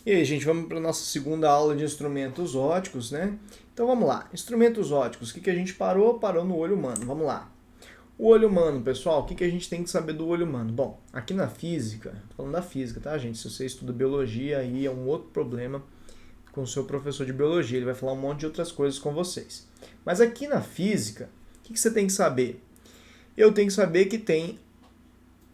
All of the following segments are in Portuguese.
E aí, gente, vamos para a nossa segunda aula de instrumentos ópticos, né? Então vamos lá. Instrumentos ópticos, o que a gente parou? Parou no olho humano. Vamos lá. O olho humano, pessoal, o que a gente tem que saber do olho humano? Bom, aqui na física, tô falando da física, tá, gente? Se você estuda biologia, aí é um outro problema com o seu professor de biologia. Ele vai falar um monte de outras coisas com vocês. Mas aqui na física, o que você tem que saber? Eu tenho que saber que tem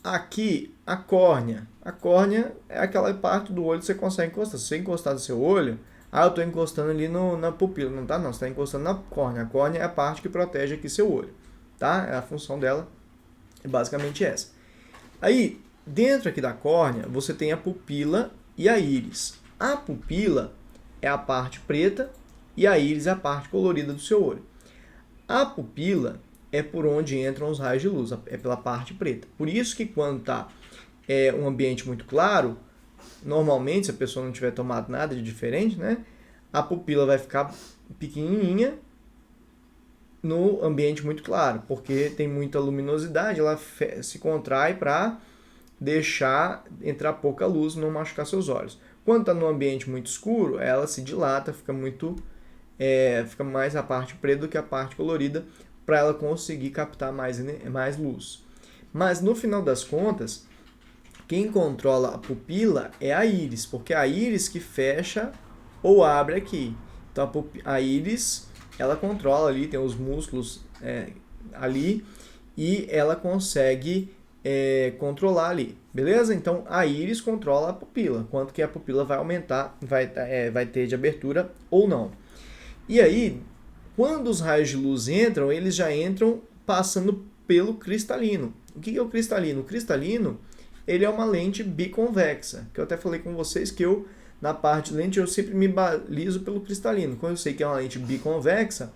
aqui a córnea. A córnea é aquela parte do olho que você consegue encostar. Se você encostar no seu olho, eu estou encostando ali na pupila. Não tá não, você está encostando na córnea. A córnea é a parte que protege aqui seu olho. Tá? A função dela é basicamente essa. Aí, dentro aqui da córnea, você tem a pupila e a íris. A pupila é a parte preta e a íris é a parte colorida do seu olho. A pupila é por onde entram os raios de luz, é pela parte preta. Por isso que quando está um ambiente muito claro, normalmente, se a pessoa não tiver tomado nada de diferente, né, a pupila vai ficar pequenininha no ambiente muito claro, porque tem muita luminosidade, ela se contrai para deixar entrar pouca luz e não machucar seus olhos. Quando está no ambiente muito escuro, ela se dilata, fica mais a parte preta do que a parte colorida, para ela conseguir captar mais luz. Mas no final das contas, quem controla a pupila é a íris, porque é a íris que fecha ou abre aqui. Então a íris, ela controla ali, tem os músculos ali, e ela consegue controlar ali, beleza? Então a íris controla a pupila, quanto que a pupila vai aumentar, vai ter de abertura ou não. E aí, quando os raios de luz entram, eles já entram passando pelo cristalino. O que é o cristalino? O cristalino, ele é uma lente biconvexa, que eu até falei com vocês que na parte de lente, eu sempre me balizo pelo cristalino. Quando eu sei que é uma lente biconvexa,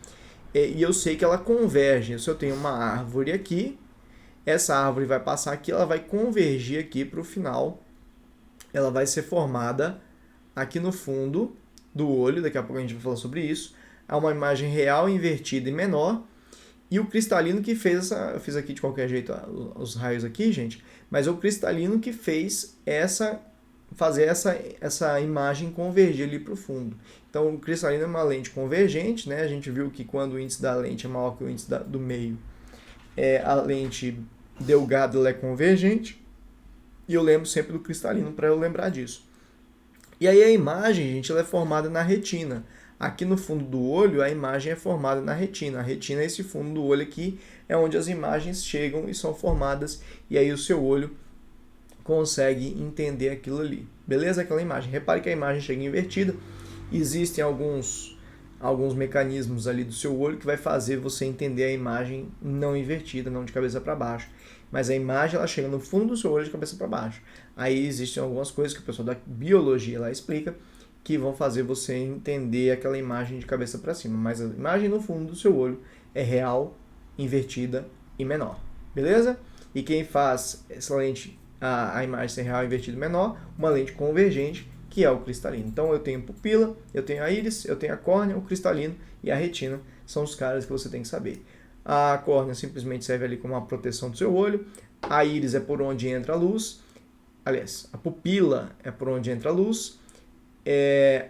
e eu sei que ela converge. Se eu tenho uma árvore aqui, essa árvore vai passar aqui, ela vai convergir aqui para o final, ela vai ser formada aqui no fundo do olho, daqui a pouco a gente vai falar sobre isso. É uma imagem real, invertida e menor. E o cristalino que fez essa... Eu fiz aqui de qualquer jeito os raios aqui, gente. Mas é o cristalino que fez fazer essa imagem convergir ali para o fundo. Então, o cristalino é uma lente convergente, né? A gente viu que quando o índice da lente é maior que o índice do meio, a lente delgada ela é convergente. E eu lembro sempre do cristalino para eu lembrar disso. E aí a imagem, gente, ela é formada na retina. Aqui no fundo do olho, a imagem é formada na retina. A retina é esse fundo do olho aqui, é onde as imagens chegam e são formadas. E aí o seu olho consegue entender aquilo ali. Beleza? Aquela imagem. Repare que a imagem chega invertida. Existem alguns mecanismos ali do seu olho que vai fazer você entender a imagem não invertida, não de cabeça para baixo. Mas a imagem ela chega no fundo do seu olho de cabeça para baixo. Aí existem algumas coisas que o pessoal da biologia lá explica que vão fazer você entender aquela imagem de cabeça para cima. Mas a imagem no fundo do seu olho é real, invertida e menor. Beleza? E quem faz essa lente, a imagem ser real, invertida e menor, uma lente convergente, que é o cristalino. Então eu tenho pupila, eu tenho a íris, eu tenho a córnea, o cristalino e a retina. São os caras que você tem que saber. A córnea simplesmente serve ali como uma proteção do seu olho. A íris é por onde entra a luz. Aliás, a pupila é por onde entra a luz.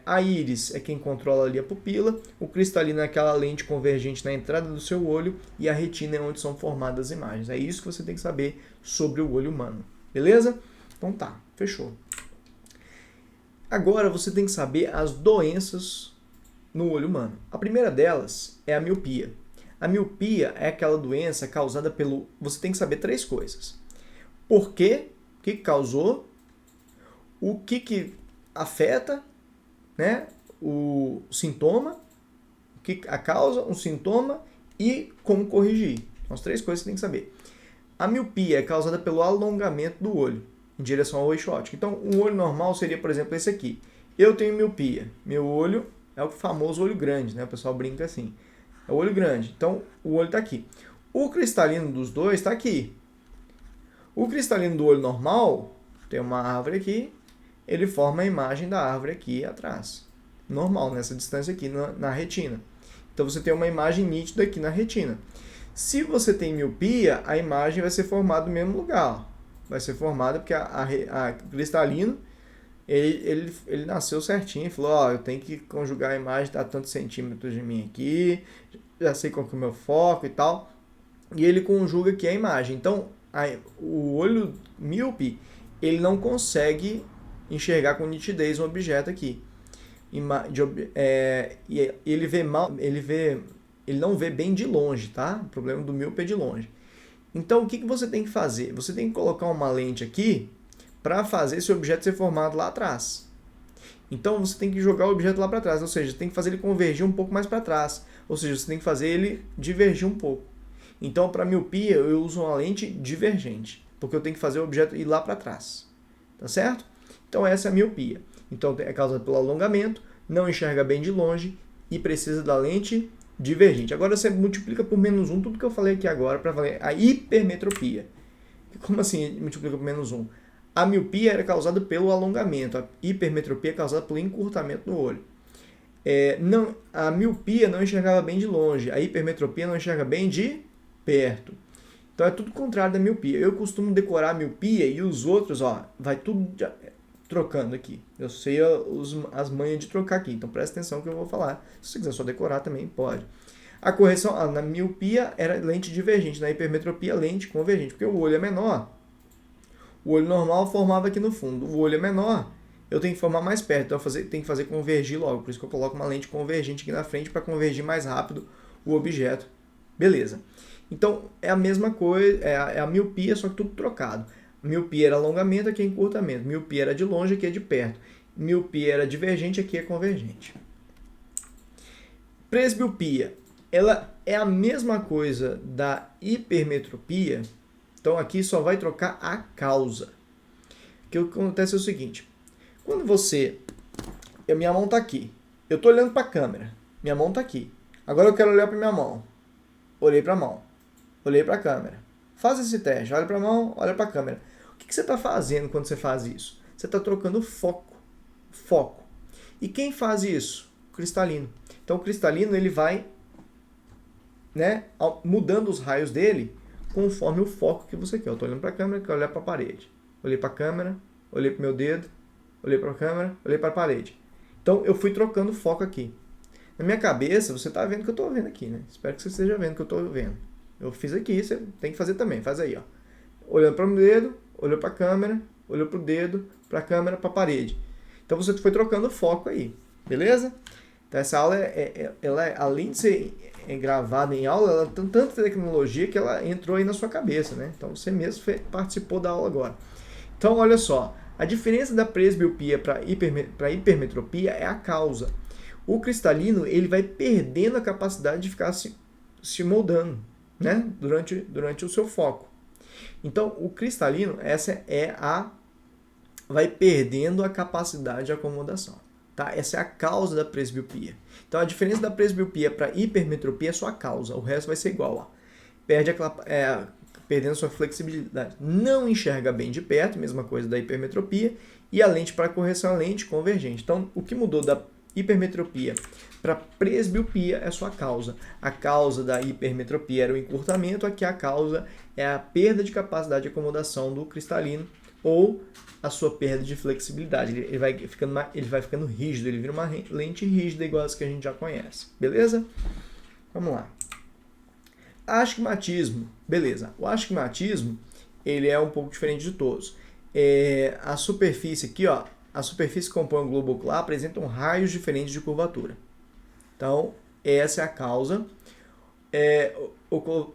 A íris é quem controla ali a pupila. O cristalino é aquela lente convergente na entrada do seu olho. E a retina é onde são formadas as imagens. É isso que você tem que saber sobre o olho humano. Beleza? Então tá, fechou. Agora você tem que saber as doenças no olho humano. A primeira delas é a miopia. A miopia é aquela doença causada pelo... Você tem que saber três coisas. Por quê? O que causou? O que afeta, né? O sintoma, a causa, o sintoma e como corrigir. São as três coisas que você tem que saber. A miopia é causada pelo alongamento do olho em direção ao eixo óptico. Então, um olho normal seria, por exemplo, esse aqui. Eu tenho miopia. Meu olho é o famoso olho grande, né? O pessoal brinca assim. É o olho grande. Então, o olho está aqui. O cristalino dos dois está aqui. O cristalino do olho normal, tem uma árvore aqui, ele forma a imagem da árvore aqui atrás. Normal, nessa distância aqui na retina. Então, você tem uma imagem nítida aqui na retina. Se você tem miopia, a imagem vai ser formada no mesmo lugar. Vai ser formada porque a cristalino ele nasceu certinho, falou, ó, eu tenho que conjugar a imagem a tantos centímetros de mim aqui, já sei qual que é o meu foco e tal, e ele conjuga aqui a imagem. Então, o olho míope, ele não consegue enxergar com nitidez um objeto aqui. E ele vê mal, ele não vê bem de longe, tá? O problema do míope é de longe. Então, o que você tem que fazer? Você tem que colocar uma lente aqui para fazer esse objeto ser formado lá atrás. Então, você tem que jogar o objeto lá para trás, ou seja, você tem que fazer ele convergir um pouco mais para trás, ou seja, você tem que fazer ele divergir um pouco. Então, para miopia, eu uso uma lente divergente, porque eu tenho que fazer o objeto ir lá para trás, tá certo? Então, essa é a miopia. Então, é causada pelo alongamento, não enxerga bem de longe e precisa da lente divergente. Agora, você multiplica por -1 tudo que eu falei aqui agora para valer a hipermetropia. Como assim multiplica por -1? A miopia era causada pelo alongamento, a hipermetropia é causada pelo encurtamento do olho. A miopia não enxergava bem de longe, a hipermetropia não enxerga bem de perto. Então é tudo contrário da miopia. Eu costumo decorar a miopia e os outros, ó, vai tudo trocando aqui. Eu sei as manhas de trocar aqui, então presta atenção que eu vou falar. Se você quiser só decorar também pode. A correção na miopia era lente divergente, na hipermetropia lente convergente, porque o olho é menor. O olho normal formava aqui no fundo. O olho é menor, eu tenho que formar mais perto, então eu tenho que fazer convergir logo. Por isso que eu coloco uma lente convergente aqui na frente para convergir mais rápido o objeto. Beleza. Então, é a mesma coisa, é a miopia, só que tudo trocado. Miopia era alongamento, aqui é encurtamento. Miopia era de longe, aqui é de perto. Miopia era divergente, aqui é convergente. Presbiopia, ela é a mesma coisa da hipermetropia, então aqui só vai trocar a causa. O que acontece é o seguinte, quando minha mão está aqui, eu estou olhando para a câmera, minha mão está aqui, agora eu quero olhar para minha mão, olhei para a mão, olhei para a câmera. Faz esse teste, olha para a mão, olha para a câmera. O que você está fazendo quando você faz isso? Você está trocando foco. E quem faz isso? O cristalino. Então o cristalino ele vai, né, mudando os raios dele conforme o foco que você quer. Eu estou olhando para a câmera, quero olhar para a parede. Olhei para a câmera, olhei para o meu dedo, olhei para a câmera, olhei para a parede. Então eu fui trocando foco aqui. Na minha cabeça, você está vendo o que eu estou vendo aqui, né? Espero que você esteja vendo o que eu estou vendo. Eu fiz aqui, você tem que fazer também. Faz aí, ó. Olhando para o dedo, olhou para a câmera, olhou para o dedo, para a câmera, para a parede. Então você foi trocando foco aí, beleza? Então essa aula, ela, além de ser gravada em aula, ela tem tanta tecnologia que ela entrou aí na sua cabeça, né? Então você mesmo participou da aula agora. Então olha só, a diferença da presbiopia para hipermetropia é a causa. O cristalino ele vai perdendo a capacidade de ficar se moldando, né? durante o seu foco. Então o cristalino, vai perdendo a capacidade de acomodação. Tá? Essa é a causa da presbiopia. Então a diferença da presbiopia para hipermetropia é só a causa, o resto vai ser igual. Ó. Perdendo sua flexibilidade. Não enxerga bem de perto, mesma coisa da hipermetropia, e a lente para correção é a lente convergente. Então o que mudou da hipermetropia para presbiopia é sua causa. A causa da hipermetropia era o encurtamento, aqui a causa é a perda de capacidade de acomodação do cristalino ou a sua perda de flexibilidade. Ele vai ficando rígido, ele vira uma lente rígida igual as que a gente já conhece. Beleza? Vamos lá. Astigmatismo. Beleza. O astigmatismo ele é um pouco diferente de todos. A superfície aqui, ó, a superfície que compõe o globo ocular apresentam raios diferentes de curvatura. Então, essa é a causa,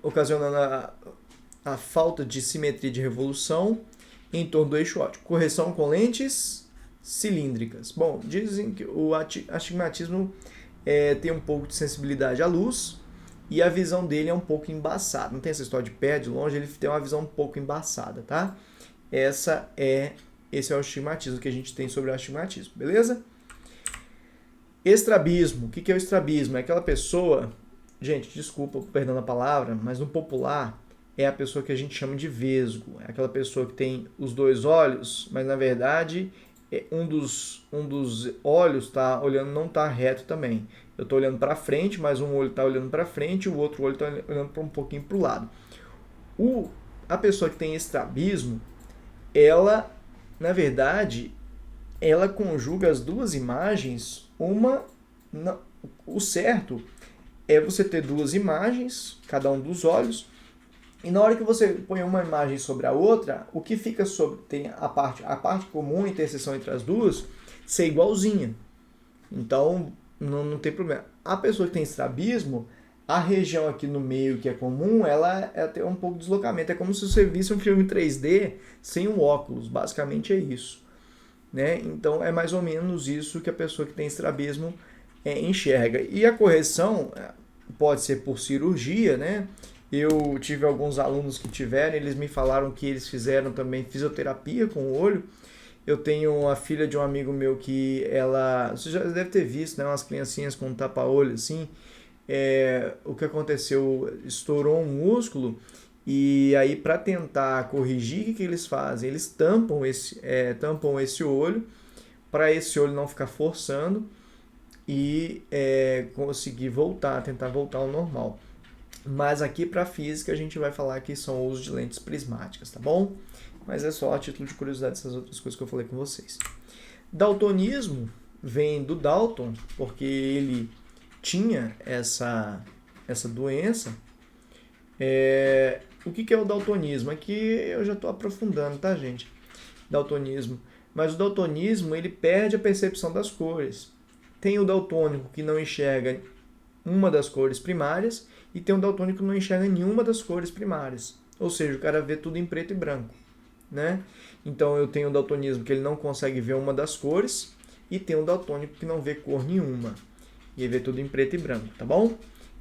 ocasionando a falta de simetria de revolução em torno do eixo óptico. Correção com lentes cilíndricas. Bom, dizem que o astigmatismo tem um pouco de sensibilidade à luz e a visão dele é um pouco embaçada. Não tem essa história de perto, de longe, ele tem uma visão um pouco embaçada, tá? Esse é o astigmatismo que a gente tem sobre o astigmatismo, beleza? Estrabismo. O que é o estrabismo? É aquela pessoa, gente, desculpa, perdão a palavra, mas no popular é a pessoa que a gente chama de vesgo. É aquela pessoa que tem os dois olhos, mas na verdade um dos olhos não está reto também. Eu estou olhando para frente, mas um olho está olhando para frente e o outro olho está olhando um pouquinho para o lado. A pessoa que tem estrabismo, ela, na verdade, ela conjuga as duas imagens, o certo é você ter duas imagens, cada um dos olhos, e na hora que você põe uma imagem sobre a outra, o que fica sobre, tem a parte comum, a interseção entre as duas, ser igualzinha. Então, não tem problema. A pessoa que tem estrabismo, a região aqui no meio que é comum, ela tem um pouco de deslocamento. É como se você visse um filme 3D sem um óculos. Basicamente é isso. Né? Então, é mais ou menos isso que a pessoa que tem estrabismo enxerga. E a correção pode ser por cirurgia, né? Eu tive alguns alunos que tiveram, eles me falaram que eles fizeram também fisioterapia com o olho. Eu tenho a filha de um amigo meu que ela... Você já deve ter visto, né? Umas criancinhas com tapa-olho assim. O que aconteceu? Estourou um músculo e aí para tentar corrigir, o que eles fazem? Eles tampam esse olho para esse olho não ficar forçando e conseguir tentar voltar ao normal. Mas aqui para física a gente vai falar que são o uso de lentes prismáticas, tá bom? Mas é só a título de curiosidade essas outras coisas que eu falei com vocês. Daltonismo vem do Dalton, porque ele tinha essa doença. O que é o daltonismo? Aqui eu já estou aprofundando, tá, gente? Daltonismo. Mas o daltonismo, ele perde a percepção das cores. Tem o daltônico que não enxerga uma das cores primárias e tem um daltônico que não enxerga nenhuma das cores primárias. Ou seja, o cara vê tudo em preto e branco. Né? Então eu tenho o daltonismo que ele não consegue ver uma das cores e tem o daltônico que não vê cor nenhuma. E ele vê tudo em preto e branco, tá bom?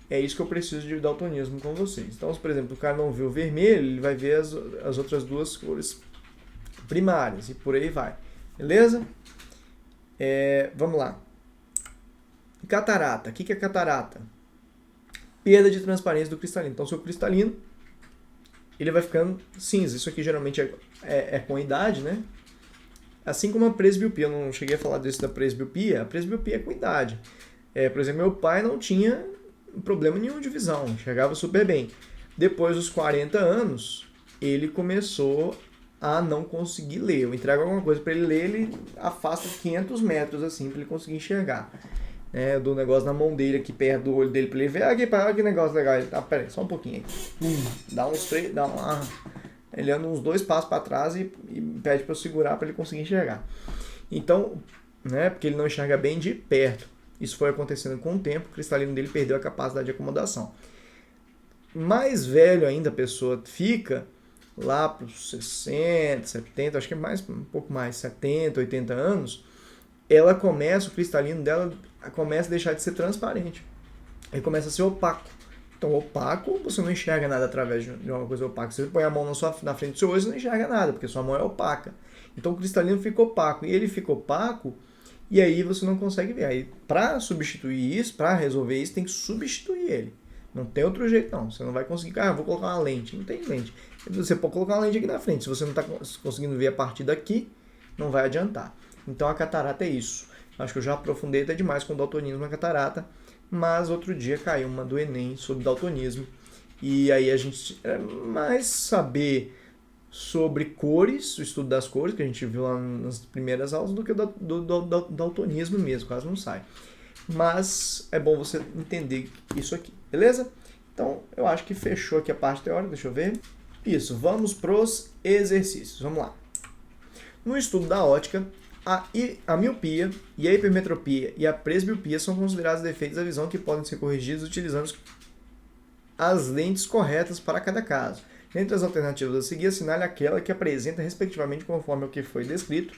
É isso que eu preciso de daltonismo com vocês. Então, se por exemplo o cara não vê o vermelho, ele vai ver as outras duas cores primárias e por aí vai. Beleza? Vamos lá. Catarata. O que é catarata? Perda de transparência do cristalino. Então, seu cristalino ele vai ficando cinza. Isso aqui geralmente é com a idade, né? Assim como a presbiopia. Eu não cheguei a falar disso da presbiopia. A presbiopia é com a idade. Por exemplo, meu pai não tinha problema nenhum de visão. Enxergava super bem. Depois dos 40 anos, ele começou a não conseguir ler. Eu entrego alguma coisa para ele ler, ele afasta 500 metros assim para ele conseguir enxergar. Eu dou um negócio na mão dele aqui perto do olho dele pra ele ver. Aqui, que negócio legal. Ele tá, peraí, só um pouquinho aqui. Dá uns 3, ele anda uns 2 passos para trás e pede para eu segurar para ele conseguir enxergar. Então, porque ele não enxerga bem de perto. Isso foi acontecendo com o tempo, o cristalino dele perdeu a capacidade de acomodação. Mais velho ainda a pessoa fica, lá para os 60, 70, acho que um pouco mais, 70, 80 anos, o cristalino dela começa a deixar de ser transparente. Ele começa a ser opaco. Então, opaco, você não enxerga nada através de uma coisa opaca. Você põe a mão na frente do seu olho, você não enxerga nada, porque sua mão é opaca. Então, o cristalino fica opaco. E ele fica opaco, e aí você não consegue ver. Aí, para substituir isso, para resolver isso, tem que substituir ele. Não tem outro jeito, não. Você não vai conseguir, vou colocar uma lente. Não tem lente. Você pode colocar uma lente aqui na frente. Se você não está conseguindo ver a partir daqui, não vai adiantar. Então, a catarata é isso. Acho que eu já aprofundei até demais com o daltonismo na catarata, mas outro dia caiu uma do Enem sobre daltonismo. E aí a gente mais saber sobre cores, o estudo das cores, que a gente viu lá nas primeiras aulas, do que do daltonismo mesmo, quase não sai. Mas é bom você entender isso aqui, beleza? Então, eu acho que fechou aqui a parte teórica, deixa eu ver. Isso, vamos pros exercícios, vamos lá. No estudo da ótica, a miopia e a hipermetropia e a presbiopia são considerados defeitos da visão que podem ser corrigidos utilizando as lentes corretas para cada caso. Dentre as alternativas a seguir, assinale aquela que apresenta, respectivamente, conforme o que foi descrito.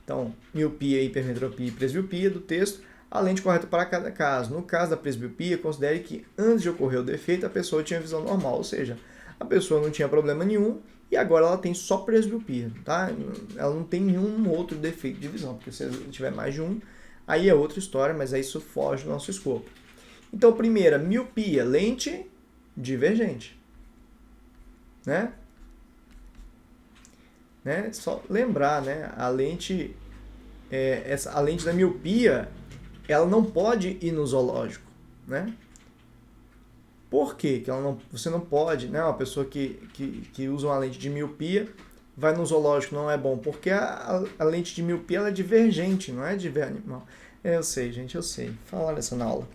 Então, miopia, hipermetropia e presbiopia do texto, a lente correta para cada caso. No caso da presbiopia, considere que antes de ocorrer o defeito, a pessoa tinha visão normal, ou seja, a pessoa não tinha problema nenhum, e agora ela tem só presbiopia, tá? Ela não tem nenhum outro defeito de visão, porque se tiver mais de um, aí é outra história, mas aí isso foge do nosso escopo. Então, primeira, miopia, lente divergente, né? Só lembrar, né? A lente da miopia, ela não pode ir no zoológico, né? Por quê? Que você não pode, né? Uma pessoa que usa uma lente de miopia vai no zoológico não é bom? Porque a lente de miopia ela é divergente, não é de ver animal. Eu sei, gente, eu sei. Falaram isso na aula.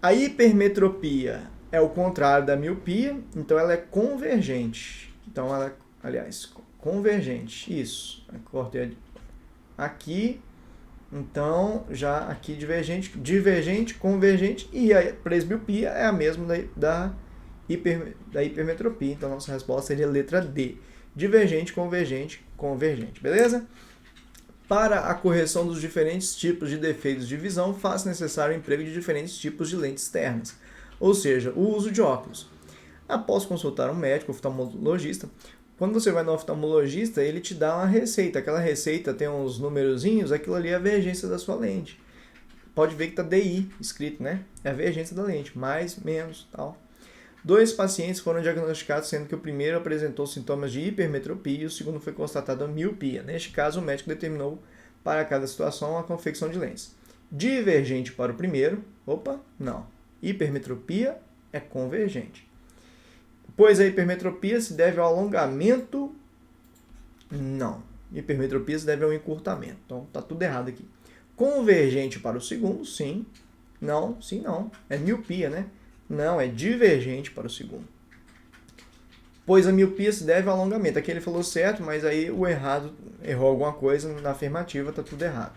A hipermetropia é o contrário da miopia, então ela é convergente. Então ela, aliás, convergente. Isso. Cortei aqui. Então, já aqui divergente, convergente, e a presbiopia é a mesma da hipermetropia. Então, nossa resposta seria a letra D. Divergente, convergente, beleza? Para a correção dos diferentes tipos de defeitos de visão, faz necessário o emprego de diferentes tipos de lentes externas, ou seja, o uso de óculos. Após consultar um médico oftalmologista, quando você vai no oftalmologista, ele te dá uma receita. Aquela receita tem uns numerozinhos, aquilo ali é a vergência da sua lente. Pode ver que está DI escrito, né? É a vergência da lente, mais, menos, tal. 2 pacientes foram diagnosticados, sendo que o primeiro apresentou sintomas de hipermetropia e o segundo foi constatado a miopia. Neste caso, o médico determinou para cada situação a confecção de lentes. Divergente para o primeiro, não. Hipermetropia é convergente. Pois a hipermetropia se deve ao alongamento, não. Hipermetropia se deve ao encurtamento. Então, tá tudo errado aqui. Convergente para o segundo, sim. Não, sim, não. É miopia, né? Não, é divergente para o segundo. Pois a miopia se deve ao alongamento. Aqui ele falou certo, mas aí o errou alguma coisa na afirmativa, tá tudo errado.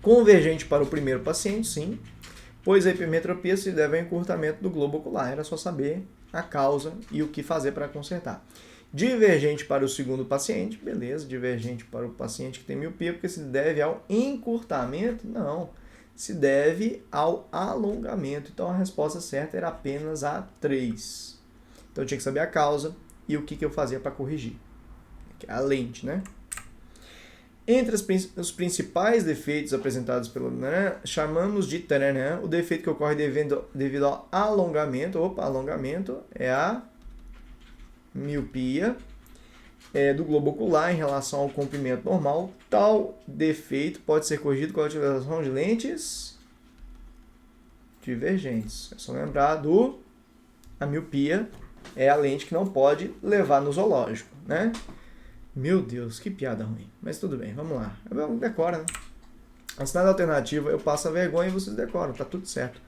Convergente para o primeiro paciente, sim. Pois a hipermetropia se deve ao encurtamento do globo ocular. Era só saber a causa e o que fazer para consertar. Divergente para o segundo paciente, beleza, divergente para o paciente que tem miopia, porque se deve ao encurtamento? Não, se deve ao alongamento. Então a resposta certa era apenas a 3. Então eu tinha que saber a causa e o que eu fazia para corrigir. A lente, né? Entre os principais defeitos apresentados pelo chamamos de o defeito que ocorre devido ao alongamento. Alongamento é a miopia do globo ocular em relação ao comprimento normal. Tal defeito pode ser corrigido com a utilização de lentes divergentes. É só lembrar a miopia é a lente que não pode levar no zoológico, né? Meu Deus, que piada ruim. Mas tudo bem, vamos lá. Decora, né? Assinada alternativa, eu passo a vergonha e vocês decoram, tá tudo certo.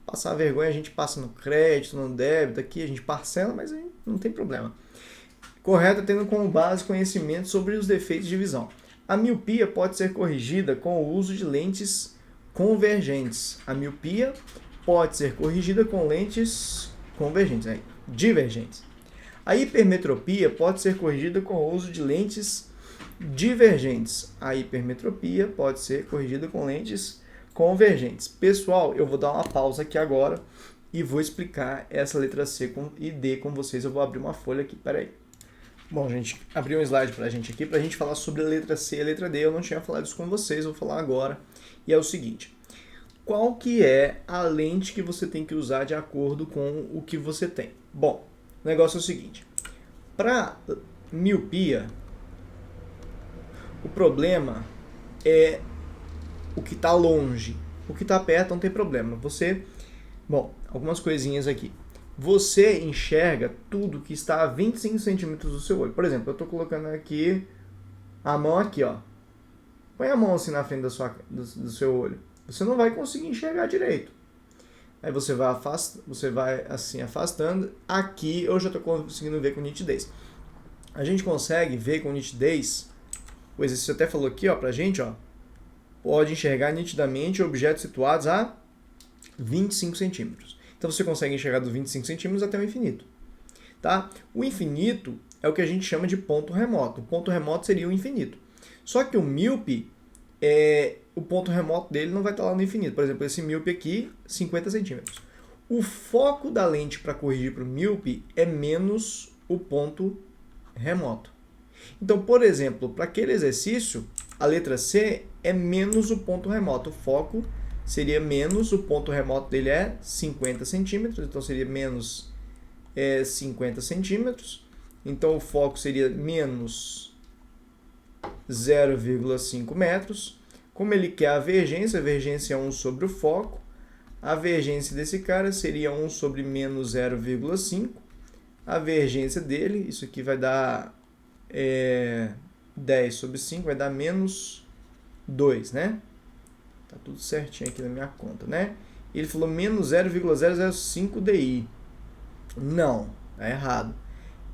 Passar a vergonha a gente passa no crédito, no débito, aqui a gente parcela, mas aí não tem problema. Correto, tendo como base conhecimento sobre os defeitos de visão. A miopia pode ser corrigida com o uso de lentes convergentes. A miopia pode ser corrigida com lentes convergentes, divergentes. A hipermetropia pode ser corrigida com o uso de lentes divergentes. A hipermetropia pode ser corrigida com lentes convergentes. Pessoal, eu vou dar uma pausa aqui agora e vou explicar essa letra C e D com vocês. Eu vou abrir uma folha aqui, peraí. Bom, gente, abri um slide pra gente aqui, pra gente falar sobre a letra C e a letra D. Eu não tinha falado isso com vocês, vou falar agora. E é o seguinte, qual que é a lente que você tem que usar de acordo com o que você tem? Bom, o negócio é o seguinte, para miopia, o problema é o que está longe. O que está perto não tem problema. Algumas coisinhas aqui. Você enxerga tudo que está a 25 centímetros do seu olho. Por exemplo, eu estou colocando aqui a mão aqui, ó. Põe a mão assim na frente do seu olho. Você não vai conseguir enxergar direito. Aí você vai assim afastando. Aqui eu já estou conseguindo ver com nitidez. A gente consegue ver com nitidez, o exercício até falou aqui, ó, pra gente, ó, pode enxergar nitidamente objetos situados a 25 centímetros. Então você consegue enxergar dos 25 centímetros até o infinito. Tá? O infinito é o que a gente chama de ponto remoto. O ponto remoto seria o infinito. Só que o míope, o ponto remoto dele não vai estar lá no infinito. Por exemplo, esse míope aqui, 50 centímetros. O foco da lente para corrigir para o míope é menos o ponto remoto. Então, por exemplo, para aquele exercício, a letra C é menos o ponto remoto. O foco seria menos, o ponto remoto dele é 50 centímetros, então seria menos 50 centímetros. Então, o foco seria menos 0,5 metros. Como ele quer a vergência é 1 sobre o foco. A vergência desse cara seria 1 sobre menos 0,5. A vergência dele, isso aqui vai dar 10 sobre 5 vai dar menos 2, né? Tá tudo certinho aqui na minha conta, né? Ele falou menos 0,005 DI. Não, tá errado.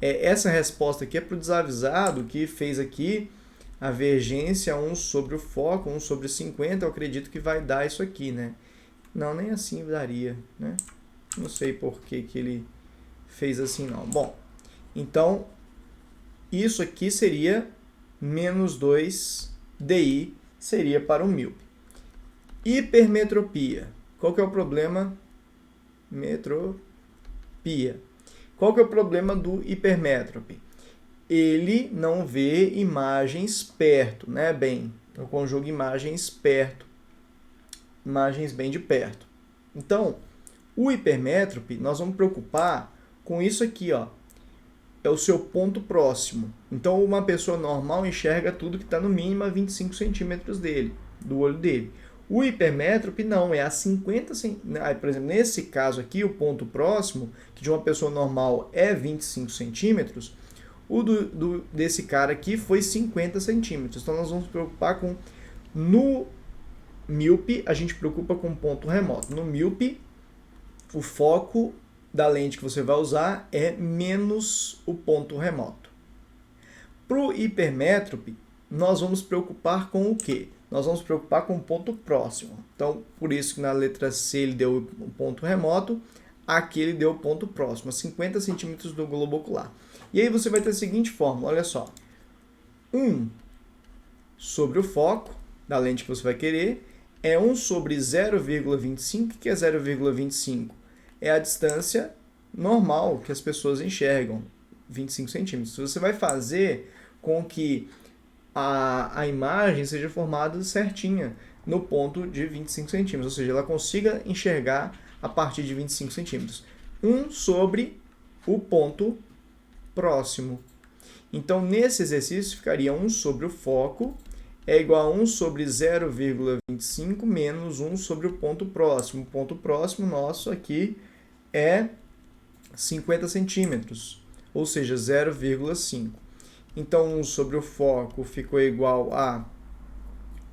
Essa resposta aqui é para o desavisado que fez aqui a vergência 1 sobre o foco, 1 sobre 50, eu acredito que vai dar isso aqui, né? Não, nem assim daria, né? Não sei por que ele fez assim, não. Bom, então, isso aqui seria menos 2 DI, seria para o míope. Hipermetropia. Qual que é o problema? Metropia. Qual que é o problema do hipermétrope? Ele não vê imagens perto, né? Bem, eu conjugo imagens perto, imagens bem de perto. Então, o hipermétrope, nós vamos preocupar com isso aqui, ó. É o seu ponto próximo. Então, uma pessoa normal enxerga tudo que está no mínimo a 25 centímetros dele, do olho dele. O hipermétrope não, é a 50 centímetros. Por exemplo, nesse caso aqui, o ponto próximo, que de uma pessoa normal é 25 centímetros, o desse cara aqui foi 50 centímetros. Então, nós vamos nos preocupar com... No míope, a gente preocupa com ponto remoto. No míope, o foco da lente que você vai usar é menos o ponto remoto. Para o hipermétrope, nós vamos preocupar com o quê? Nós vamos preocupar com o ponto próximo. Então, por isso que na letra C ele deu o ponto remoto, aqui ele deu o ponto próximo, a 50 centímetros do globo ocular. E aí você vai ter a seguinte fórmula, olha só. 1 sobre o foco da lente que você vai querer é 1 sobre 0,25. O que é 0,25? É a distância normal que as pessoas enxergam, 25 centímetros. Você vai fazer com que a imagem seja formada certinha no ponto de 25 centímetros, ou seja, ela consiga enxergar a partir de 25 centímetros. 1 sobre o ponto próximo. Então, nesse exercício, ficaria 1 sobre o foco é igual a 1 sobre 0,25 menos 1 sobre o ponto próximo. O ponto próximo nosso aqui é 50 centímetros, ou seja, 0,5. Então, 1 sobre o foco ficou igual a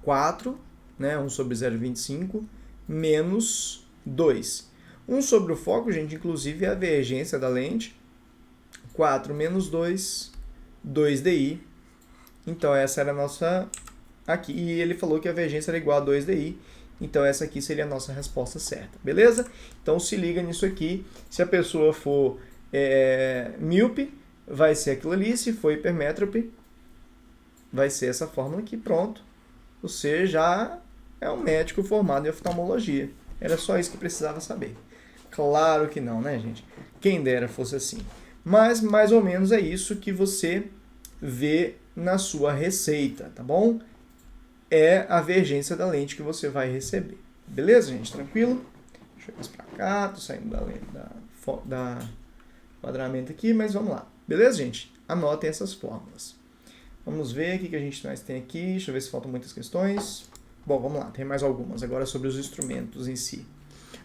4, né? 1 sobre 0,25, menos 2. 1 sobre o foco, gente, inclusive é a vergência da lente. 4 menos 2, 2 DI. Então, essa era a nossa... aqui. E ele falou que a vergência era igual a 2 DI. Então, essa aqui seria a nossa resposta certa. Beleza? Então, se liga nisso aqui. Se a pessoa for míope, vai ser aquilo ali. Se for hipermétrope, vai ser essa fórmula aqui. Pronto. Você já é um médico formado em oftalmologia. Era só isso que precisava saber. Claro que não, né, gente? Quem dera fosse assim. Mas, mais ou menos, é isso que você vê na sua receita, tá bom? É a vergência da lente que você vai receber. Beleza, gente? Tranquilo? Deixa eu ir mais pra cá. Tô saindo da quadramento aqui, mas vamos lá. Beleza, gente? Anotem essas fórmulas. Vamos ver o que a gente mais tem aqui. Deixa eu ver se faltam muitas questões. Bom, vamos lá. Tem mais algumas. Agora sobre os instrumentos em si.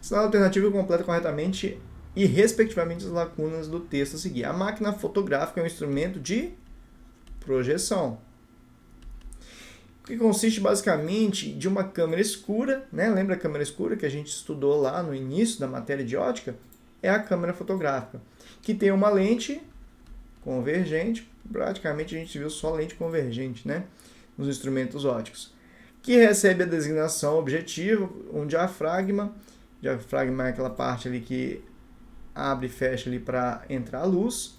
Sinal alternativo completa corretamente e, respectivamente, as lacunas do texto a seguir. A máquina fotográfica é um instrumento de projeção, que consiste basicamente de uma câmera escura, né? Lembra a câmera escura que a gente estudou lá no início da matéria de ótica? É a câmera fotográfica, que tem uma lente convergente, praticamente a gente viu só lente convergente, né? Nos instrumentos óticos, que recebe a designação objetiva, um diafragma. Diafragma é aquela parte ali que abre e fecha ali para entrar a luz.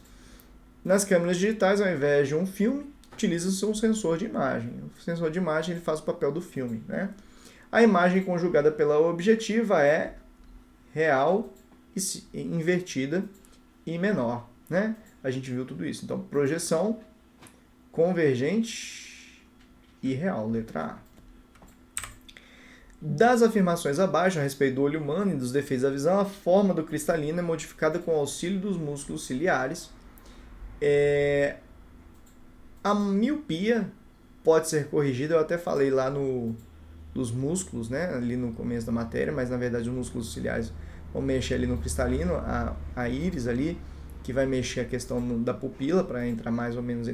Nas câmeras digitais, ao invés de um filme, utiliza-se um sensor de imagem. O sensor de imagem ele faz o papel do filme, né? A imagem conjugada pela objetiva é real, invertida e menor, né? A gente viu tudo isso. Então, projeção, convergente e real, letra A. Das afirmações abaixo a respeito do olho humano e dos defeitos da visão, a forma do cristalino é modificada com o auxílio dos músculos ciliares. A miopia pode ser corrigida, eu até falei lá dos músculos, né, ali no começo da matéria, mas na verdade os músculos ciliares vão mexer ali no cristalino, a íris ali, que vai mexer a questão da pupila para entrar mais ou menos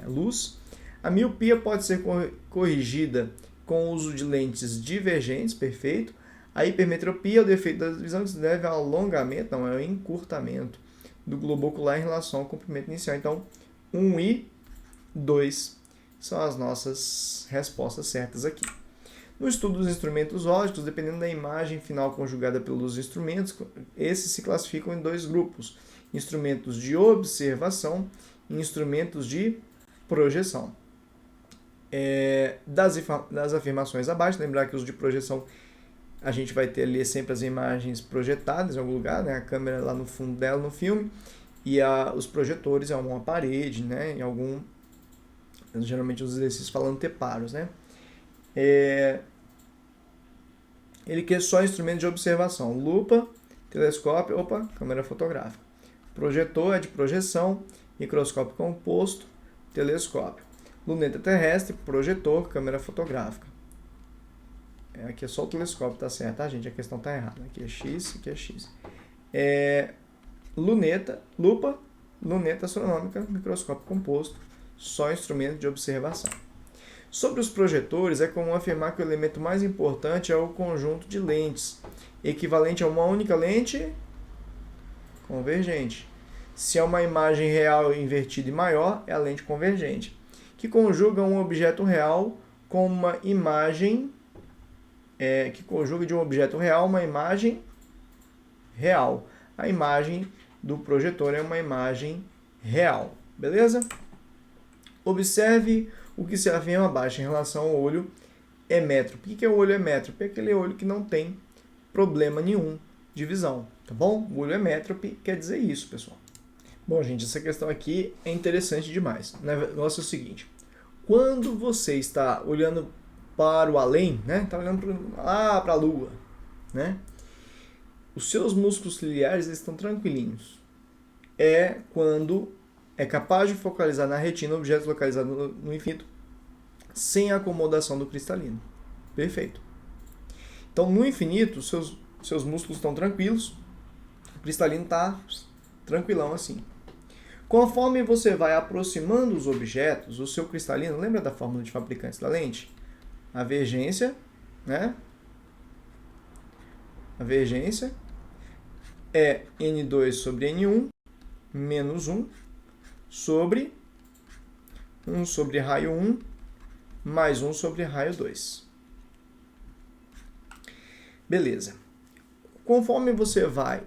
luz. A miopia pode ser corrigida com o uso de lentes divergentes, perfeito. A hipermetropia é o defeito da visão que se deve ao alongamento, não, é o encurtamento do globo ocular em relação ao comprimento inicial. Então, 1 e 2 são as nossas respostas certas aqui. No estudo dos instrumentos ópticos, dependendo da imagem final conjugada pelos instrumentos, esses se classificam em 2 grupos: instrumentos de observação e instrumentos de projeção. Das afirmações abaixo, lembrar que os de projeção a gente vai ter ali sempre as imagens projetadas em algum lugar, né? A câmera lá no fundo dela no filme, e os projetores é uma parede, né? Em algum, geralmente os exercícios falam anteparos, né? Ele quer só instrumento de observação: lupa, telescópio, câmera fotográfica. Projetor é de projeção, microscópio composto, telescópio. Luneta terrestre, projetor, câmera fotográfica. Aqui é só o telescópio, tá certo, tá, gente? A questão tá errada. Aqui é X, aqui é X. Lupa, luneta astronômica, microscópio composto, só instrumento de observação. Sobre os projetores, é comum afirmar que o elemento mais importante é o conjunto de lentes, equivalente a uma única lente convergente. Se é uma imagem real invertida e maior, é a lente convergente, que conjuga um objeto real com uma imagem, que conjuga de um objeto real uma imagem real. A imagem do projetor é uma imagem real, beleza? Observe o que se afirma abaixo em relação ao olho emétrope. O que é o olho emétrope? É aquele olho que não tem problema nenhum de visão, tá bom? O olho emétrope quer dizer isso, pessoal. Bom, gente, essa questão aqui é interessante demais. O negócio é o seguinte: quando você está olhando para o além, né? Está olhando para a lua, né? Os seus músculos ciliares estão tranquilinhos. É quando é capaz de focalizar na retina objetos localizados no infinito sem acomodação do cristalino. Perfeito. Então, no infinito, seus músculos estão tranquilos, o cristalino está tranquilão assim. Conforme você vai aproximando os objetos, o seu cristalino, lembra da fórmula de fabricantes da lente? A vergência, né? A vergência é N2 sobre N1 menos 1 sobre 1 sobre raio 1 mais 1 sobre raio 2. Beleza. Conforme você vai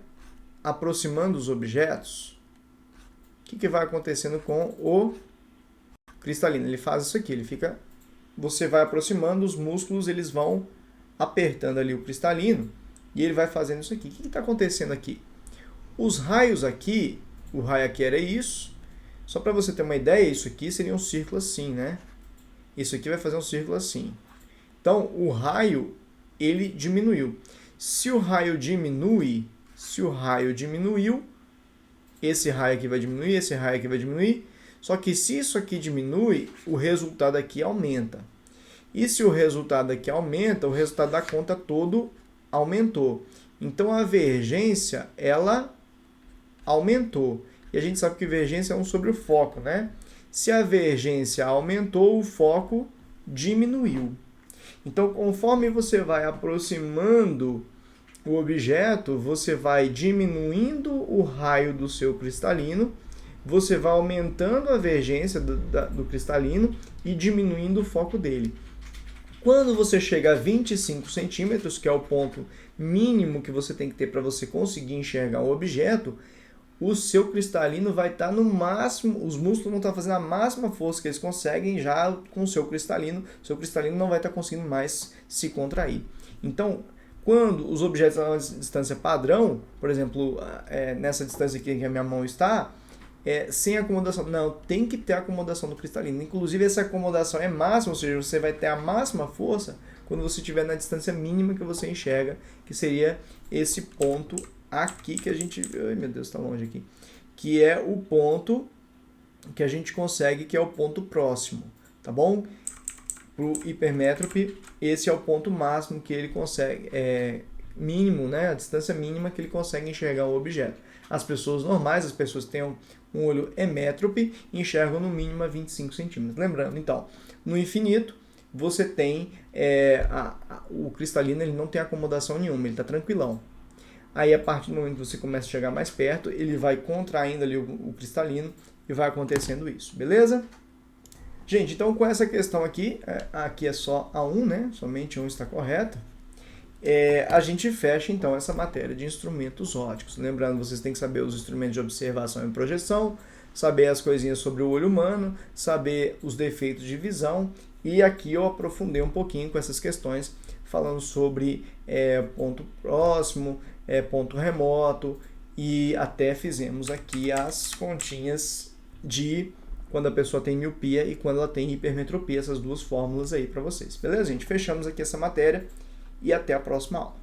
aproximando os objetos, o que vai acontecendo com o cristalino? Ele faz isso aqui, você vai aproximando os músculos, eles vão apertando ali o cristalino e ele vai fazendo isso aqui. O que está acontecendo aqui? Os raios aqui, o raio aqui era isso, só para você ter uma ideia, isso aqui seria um círculo assim, né? Isso aqui vai fazer um círculo assim. Então, o raio, ele diminuiu. Se o raio diminuiu, esse raio aqui vai diminuir, esse raio aqui vai diminuir. Só que se isso aqui diminui, o resultado aqui aumenta. E se o resultado aqui aumenta, o resultado da conta todo aumentou. Então, a vergência, ela aumentou. E a gente sabe que vergência é 1 sobre o foco, né? Se a vergência aumentou, o foco diminuiu. Então, conforme você vai aproximando o objeto, você vai diminuindo o raio do seu cristalino, você vai aumentando a vergência do cristalino e diminuindo o foco dele. Quando você chega a 25 centímetros, que é o ponto mínimo que você tem que ter para você conseguir enxergar o objeto, o seu cristalino vai estar no máximo, os músculos vão estar fazendo a máxima força que eles conseguem já com o seu cristalino não vai estar conseguindo mais se contrair. Então, quando os objetos estão a uma distância padrão, por exemplo, nessa distância aqui que a minha mão está, sem acomodação, não, tem que ter acomodação do cristalino. Inclusive, essa acomodação é máxima, ou seja, você vai ter a máxima força quando você estiver na distância mínima que você enxerga, que seria esse ponto aqui que a gente... Ai, meu Deus, está longe aqui. Que é o ponto que a gente consegue, que é o ponto próximo, tá bom? Para o hipermétrope, esse é o ponto máximo que ele consegue, mínimo, né, a distância mínima que ele consegue enxergar o objeto. As pessoas normais, as pessoas que têm um olho emétrope, enxergam no mínimo a 25 centímetros. Lembrando, então, no infinito, você tem o cristalino, ele não tem acomodação nenhuma, ele está tranquilão. Aí, a partir do momento que você começa a chegar mais perto, ele vai contraindo ali o cristalino e vai acontecendo isso, beleza? Gente, então com essa questão aqui, aqui é só a 1, né? Somente 1 está correta. A gente fecha então essa matéria de instrumentos ópticos. Lembrando, vocês têm que saber os instrumentos de observação e projeção, saber as coisinhas sobre o olho humano, saber os defeitos de visão, e aqui eu aprofundei um pouquinho com essas questões, falando sobre ponto próximo, ponto remoto, e até fizemos aqui as continhas de quando a pessoa tem miopia e quando ela tem hipermetropia, essas duas fórmulas aí para vocês. Beleza, gente? Fechamos aqui essa matéria e até a próxima aula.